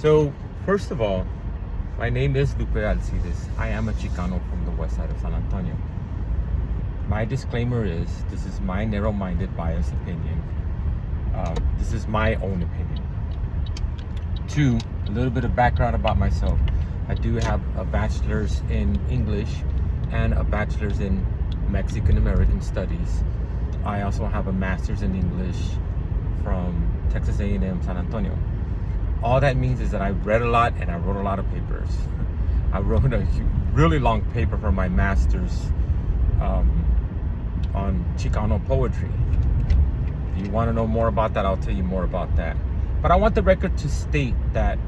So, first of all, my name is Lupe Alcides. I am a Chicano from the west side of San Antonio. My disclaimer is this is my narrow-minded, biased opinion. This is my own opinion. Two, a little bit of background about myself. I do have a bachelor's in English and a bachelor's in Mexican American Studies. I also have a master's in English from Texas A&M San Antonio. All that means is that I read a lot and I wrote a lot of papers. I wrote a really long paper for my master's on Chicano poetry. If you want to know more about that, I'll tell you more about that. But I want the record to state that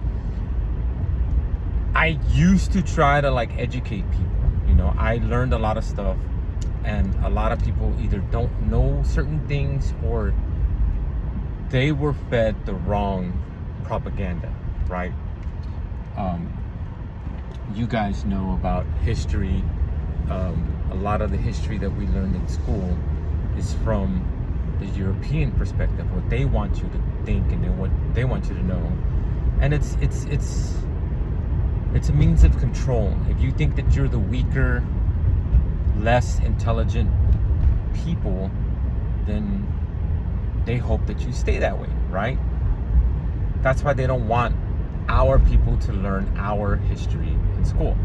I used to try to educate people. You know, I learned a lot of stuff, and a lot of people either don't know certain things or they were fed the wrong propaganda, right? You guys know about history. A lot of the history that we learned in school is from the European perspective, what they want you to think and what they want you to know, and it's a means of control. If you think that you're the weaker, less intelligent people, then they hope that you stay that way, right? That's why they don't want our people to learn our history in school.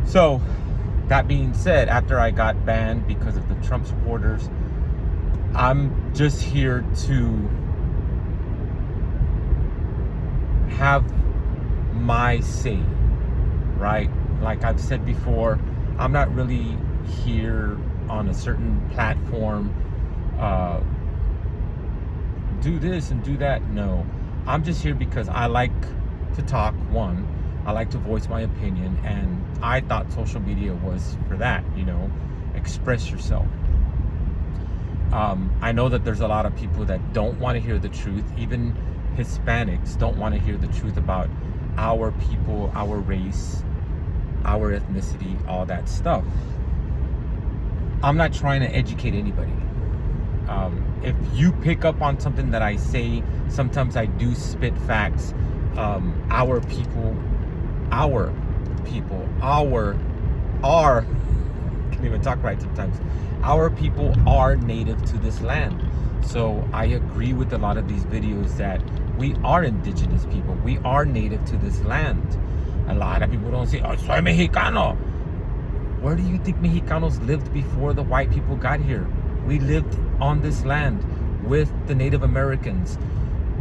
So, that being said, after I got banned because of the Trump supporters, I'm just here to have my say, right? Like I've said before, I'm not really here on a certain platform, do this and do that. No, I'm just here because I like to talk. One, I like to voice my opinion, and I thought social media was for that, express yourself. I know that there's a lot of people that don't want to hear the truth. Even Hispanics don't want to hear the truth about our people, our race, our ethnicity, all that stuff. I'm not trying to educate anybody. If you pick up on something that I say, sometimes I do spit facts. Our people, can't even talk right sometimes. Our people are native to this land. So I agree with a lot of these videos that we are indigenous people. We are native to this land. A lot of people don't say, "Oh, soy Mexicano." Where do you think Mexicanos lived before the white people got here? We lived on this land with the Native Americans.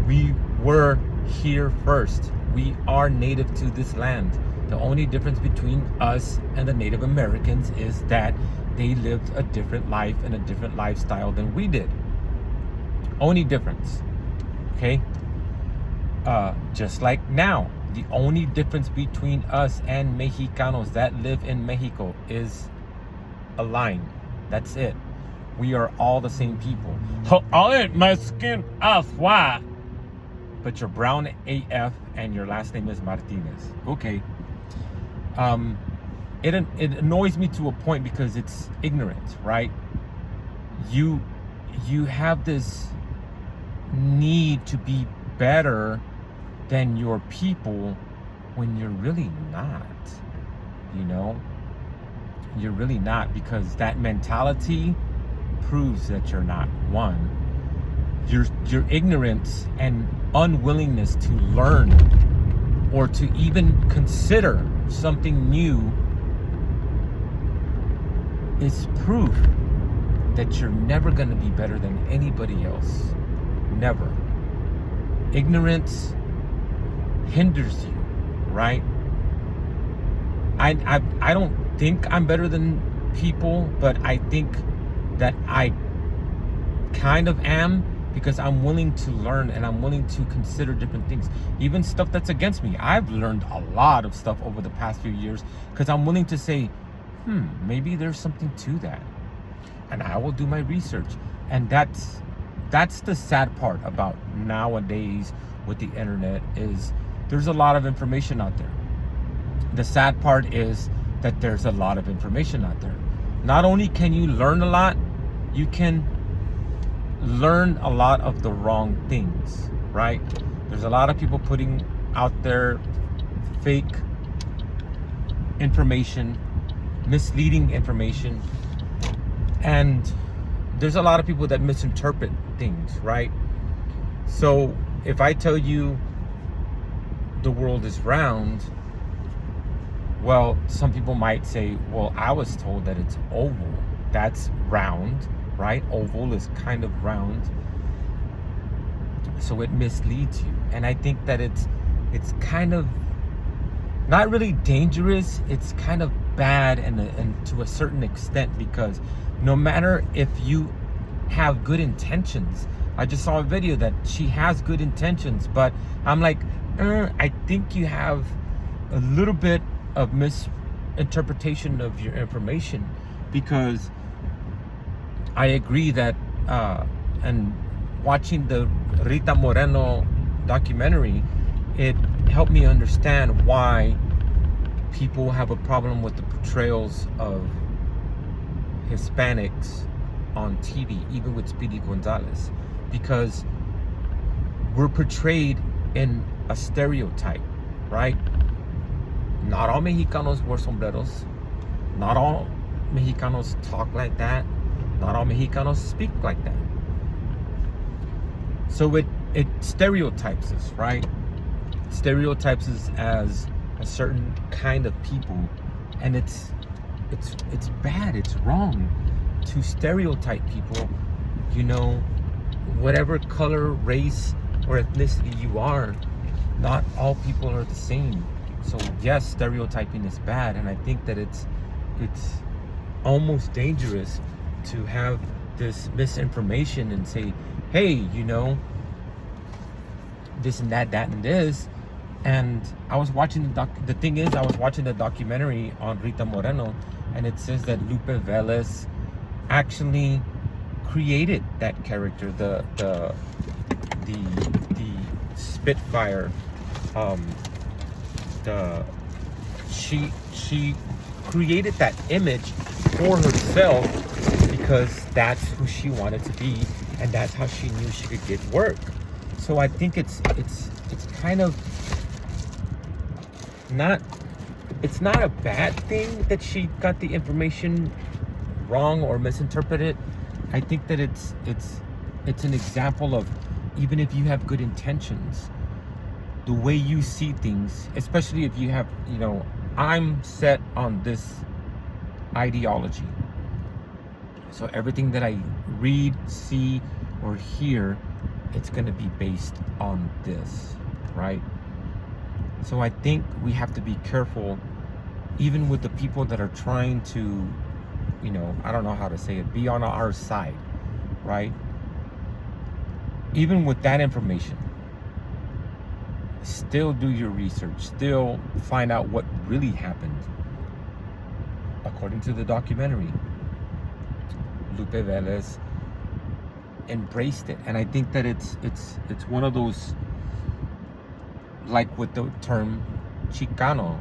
We were here first. We are native to this land. The only difference between us and the Native Americans is that they lived a different life and a different lifestyle than we did. Only difference. Okay? Just like now, the only difference between us and Mexicanos that live in Mexico is a line. That's it. We are all the same people. All in my skin off, why? But you're brown AF and your last name is Martinez. Okay. It annoys me to a point because it's ignorant, right? You have this need to be better than your people when you're really not. You're really not, because that mentality proves that you're not one. Your ignorance and unwillingness to learn or to even consider something new is proof that you're never going to be better than anybody else. Never. Ignorance hinders you, right? I don't think I'm better than people, but I think that I kind of am, because I'm willing to learn and I'm willing to consider different things, even stuff that's against me. I've learned a lot of stuff over the past few years because I'm willing to say, maybe there's something to that, and I will do my research. And that's the sad part about nowadays with the internet, is there's a lot of information out there. The sad part is that there's a lot of information out there. Not only can you learn a lot, you can learn a lot of the wrong things, right? There's a lot of people putting out there fake information, misleading information, and there's a lot of people that misinterpret things, right? So if I tell you the world is round, well, some people might say, well, I was told that it's oval. That's round, right? Oval is kind of round. So it misleads you. And I think that it's kind of not really dangerous. It's kind of bad and to a certain extent, because no matter if you have good intentions, I just saw a video that she has good intentions, but I'm like, I think you have a little bit of misinterpretation of your information, because I agree that and watching the Rita Moreno documentary, it helped me understand why people have a problem with the portrayals of Hispanics on TV, even with Speedy Gonzalez, because we're portrayed in a stereotype, right? Not all Mexicanos wear sombreros. Not all Mexicanos talk like that. Not all Mexicanos speak like that. So it stereotypes us, right? It stereotypes us as a certain kind of people, and it's bad. It's wrong to stereotype people. You know, whatever color, race, or ethnicity you are, not all people are the same. So yes, stereotyping is bad, and I think that it's almost dangerous to have this misinformation and say, hey, you know, this and that and this. And I was watching the thing is, I was watching the documentary on Rita Moreno, and it says that Lupe Velez actually created that character, the Spitfire. She created that image for herself because that's who she wanted to be, and that's how she knew she could get work. So I think it's kind of not, it's not a bad thing that she got the information wrong or misinterpreted. I think that it's an example of, even if you have good intentions, the way you see things, especially if you have, you know, I'm set on this ideology. So everything that I read, see, or hear, it's going to be based on this, right? So I think we have to be careful, even with the people that are trying to, you know, I don't know how to say it, be on our side, right? Even with that information, still do your research, still find out what really happened. According to the documentary, Lupe Velez embraced it, and I think that it's one of those, like with the term Chicano,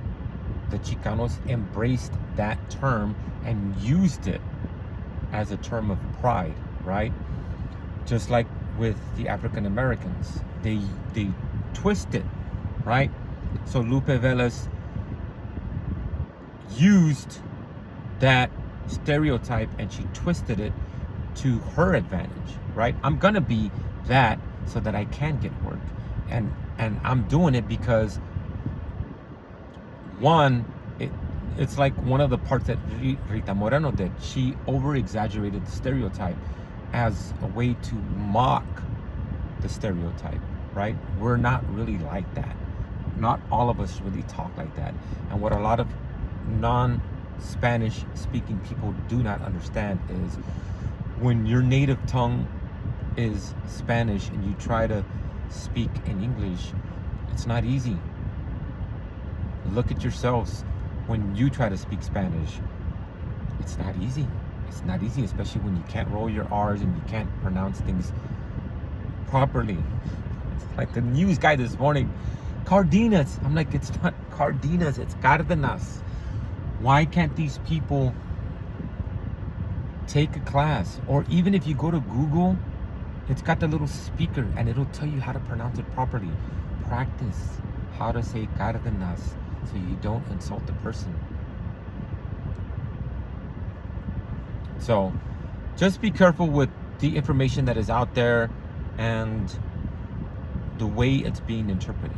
the Chicanos embraced that term and used it as a term of pride, right? Just like with the African Americans, they twist it, right? So Lupe Velez used that stereotype and she twisted it to her advantage, right? I'm gonna be that so that I can get work, and I'm doing it because, one, it's like one of the parts that Rita Moreno did. She over-exaggerated the stereotype as a way to mock the stereotype, right? We're not really like that. Not all of us really talk like that. And what a lot of non-Spanish speaking people do not understand is, when your native tongue is Spanish and you try to speak in English, it's not easy. Look at yourselves when you try to speak Spanish. It's not easy. It's not easy, especially when you can't roll your R's and you can't pronounce things properly. It's like the news guy this morning, Cardenas. I'm like, it's not Cardenas, it's Cardenas. Why can't these people take a class? Or even if you go to Google, it's got the little speaker and it'll tell you how to pronounce it properly. Practice. how to say Cárdenas so you don't insult the person. So just be careful with the information that is out there and the way it's being interpreted.